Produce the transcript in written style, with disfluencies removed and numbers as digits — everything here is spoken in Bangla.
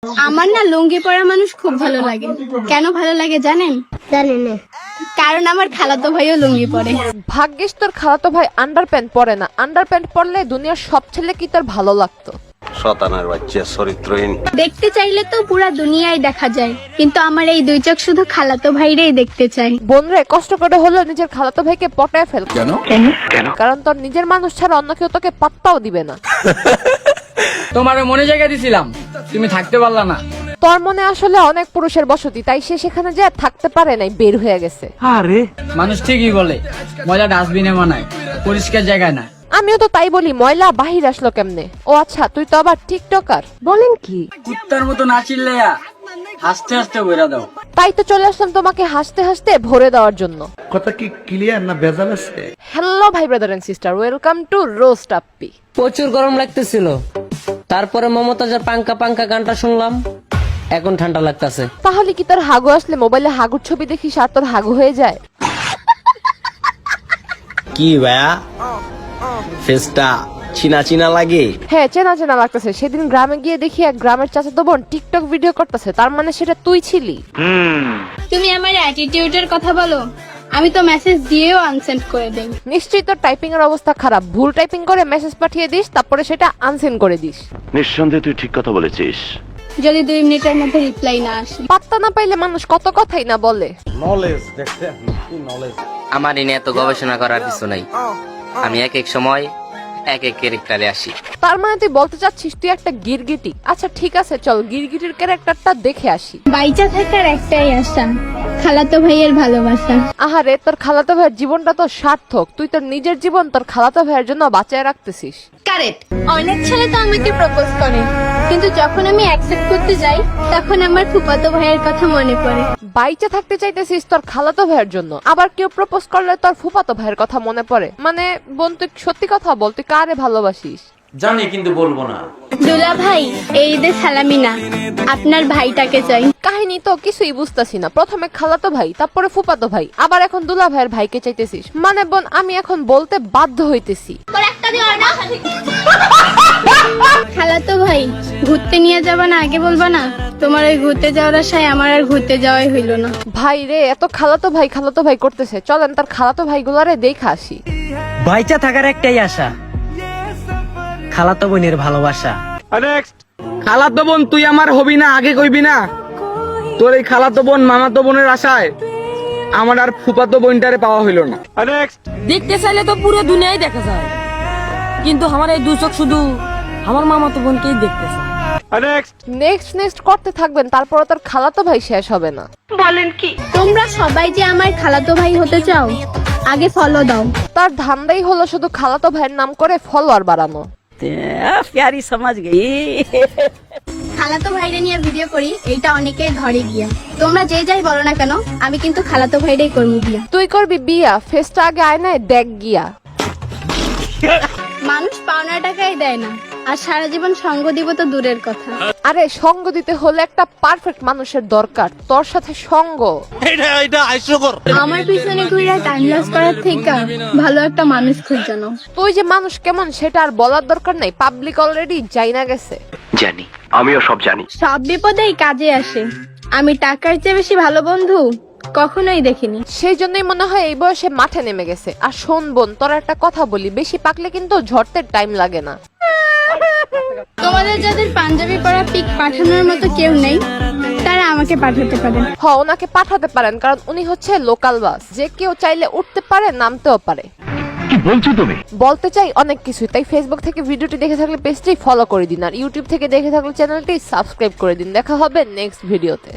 আমার না লুঙ্গি পরা মানুষ খুব ভালো লাগে। কেন ভালো লাগে জানেন? জানি না। কারণ আমার খালাতো ভাইও লুঙ্গি পরে। ভাগ্যিস তোর খালাতো ভাই আন্ডারপ্যান্ট পরে না। আন্ডারপ্যান্ট পরলে দুনিয়ার সব ছেলে কি তোর ভালো লাগতো? শতানার বাচ্চা চরিত্রহীন। দেখতে চাইলে তো পুরা দুনিয়ায় দেখা যায়, কিন্তু আমার এই দুই চোখ শুধু খালাতো ভাইরেই দেখতে চাই। বোনরে কষ্ট করে হলো নিজের খালাতো ভাইকে পটায় ফেল। কেন? কারণ তোর নিজের মানুষ ছাড়া অন্য কেউ তোকে পাত্তাও দিবে না। তোমার মনে জায়গা দিছিলাম, তুমি থাকতে পারলা না। তোর মনে আসলে অনেক পুরুষের বসতি, তাই সে সেখানে যে থাকতে পারে নাই, বের হয়ে গেছে। মানুষ ঠিকই বলে ময়লা ডাস্টবিনে মানায়, পরিষ্কার জায়গায় না। আমিও তো তাই বলি, ময়লা বাহির আসলো কেমনে? ও আচ্ছা, তুই তো আবার টিকটকার। বলেন কি? কুত্তার মতো না চিল্লাইয়া হাসতে হাসতে বইরা দাও। তাই তো চলে আসলাম তোমাকে হাসতে হাসতে ভরে দেওয়ার জন্য। কথা কি ক্লিয়ার না ভেজাল আছে? হ্যালো ভাই brother and sister, welcome to roast Appi. প্রচুর গরম লাগতেছিল, তারপরে মমতাজের পাঙ্কা পাঙ্কা গানটা শুনলাম, এখন ঠান্ডা লাগতেছে। তাহলে কি তোর হাগু আসলে মোবাইলে হাগুর ছবি দেখিস আর তোর হাগু হয়ে যায়? কি ভাইয়া, ফেসটা চিনা চিনা লাগে? হ্যাঁ, চেনা চেনা লাগতেছে। সেদিন গ্রামে গিয়ে দেখি এক গ্রামের চাচাতো বোন টিকটক ভিডিও করতেছে, তার মানে সেটা তুই ছিলি। তুমি আমার অ্যাটিটিউডের কথা বলো, আমি তো মেসেজ দিয়েও আনসেন্ড করে দেই। নিশ্চয়ই তোর টাইপিং এর অবস্থা খারাপ, ভুল টাইপিং করে মেসেজ পাঠিয়ে দিস, তারপরে সেটা আনসেন্ড করে দিস। নিঃসন্দেহে তুই ঠিক কথা বলেছিস। যদি 2 মিনিটের মধ্যে রিপ্লাই না আসে। পাত্তা না পাইলে মানুষ কত কথাই না বলে। আমার এনে এত গবেষণা করার কিছু নাই, আমি এক এক সময় এক এক ক্যারেক্টারে আসি। তার মানে তুই বলতে চাচ্ছিস তুই একটা গিরগিটি? আচ্ছা ঠিক আছে, চল গিরগিটির ক্যারেক্টারটা দেখে আসি। বাইচা থাকার একটাই আশা, খালাতো ভাইয়ের ভালোবাসা। আহারে, তোর খালাতো ভাইয়ের জীবনটা তো সার্থক। তুই তোর নিজের জীবন তোর খালাতো ভাইয়ের জন্য বাঁচায় রাখতেছিস। কারেক্ট। অনেক ছেলে তো আমাকে প্রপোজ করে, কিন্তু যখন আমি অ্যাকসেপ্ট করতে যাই তখন আমার ফুফাতো ভাইয়ের কথা মনে পড়ে। বাইচে থাকতে চাইতেছিস তোর খালাতো ভাইয়ের জন্য, আবার কেউ প্রপোজ করলে তোর ফুফাতো ভাইয়ের কথা মনে পড়ে। মানে বোন, তুই সত্যি কথা বল, তুই কারে ভালোবাসিস? জানি কিন্তু বলবো না। দুলা ভাই, এই ঈদে সালামি না, আপনার ভাইটাকে চাই। কাহিনী তো কিছুই বুঝতেছি না। প্রথমে খালাতো ভাই, তারপরে ফুফাতো ভাই, আবার এখন দুলা ভাইয়ের ভাইকে চাইতেছিস। মানে বোন, আমি এখন বলতে বাধ্য হইতেছি। খালাতো ভাই, ঘুরতে নিয়ে যাবা না আগে বলবা না? তোমার ওই ঘুরতে যাওয়ার আশায় আমার আর ঘুরতে যাওয়াই হইল না। ভাই রে, এত খালাতো ভাই করতেছে, চলেন তার খালাতো ভাইগুলারে দেখা আসি। বাইচা থাকার একটাই আশা, খালাতো বোনের ভালোবাসা। খালাতো বোন তুই আমার হবি না, আগে কইবি না? তোর এই খালাতো বোন মামাতো বোনের আশায় আমার আর ফুফাতো বোনটারে পাওয়া হইল না। দেখতে চাইলে তো পুরো দুনিয়ায় দেখা যায়, কিন্তু আমার এই 2 চোখ শুধু আমার মামাতো বোনকেই দেখতে চায়। নেক্সট করতে থাকবেন, তারপরে তার খালাতো ভাই শেষ হবে না। তোমরা সবাই যে আমার খালাতো ভাই হতে চাও, আগে ফলো দাও। তার ধান্দাই হলো শুধু খালাতো ভাইয়ের নাম করে ফলোয়ার বাড়ানো। প্যারি সমাজ গই। খালাতো ভাইরে নিয়ে ভিডিও করি, এইটা অনেকেই ধরে গিয়া। তোমরা যে যাই বলো না কেন, আমি কিন্তু খালাতো ভাইরেই করবো বিয়া। তুই করবি বিয়া? ফেসটা আগে আয়নায় দেখ গিয়া। মানুষ পাওনা টাকাই দেয় না, আর সারা জীবন সঙ্গ দিব তো দূরের কথা। আরে সঙ্গ দিতে হলে একটা পারফেক্ট মানুষের দরকার, তোর সাথে সঙ্গ। আমার পিছনে ঘুরে টাইম লস করার থেকে ভালো একটা মানুষ খুঁজ জানো। তুই যে মানুষ কেমন সেটা আর বলার দরকার নাই, পাবলিক অলরেডি জাইনা গেছে। জানি, আমিও সব জানি। সব বিপদেই কাজে আসে। আমি টাকার চেয়ে বেশি ভালো বন্ধু কখনোই দেখিনি। সেই জন্যই মনে হয় এই বয়সে মাঠে নেমে গেছে। আর শোন বোন, তোর একটা কথা বলি, বেশি পাকলে কিন্তু ঝরতে টাইম লাগে না। তোমাদের যাদের পাঞ্জাবি পরা পিক পাঠানোর মতো কেউ নেই, তারা আমাকে পাঠাতে পারেন। ওনাকে পাঠাতে পারেন, কারণ উনি হচ্ছে লোকাল বাস, যে কেউ চাইলে উঠতে পারে, নামতেও পারে। কি বলছো তুমি? বলতে চাই অনেক কিছু, তাই ফেসবুক থেকে ভিডিওটি দেখে থাকলে পেজটি ফলো করে দিন, আর ইউটিউব থেকে দেখে থাকলে চ্যানেলটি সাবস্ক্রাইব করে দিন। দেখা হবে নেক্সট ভিডিওতে।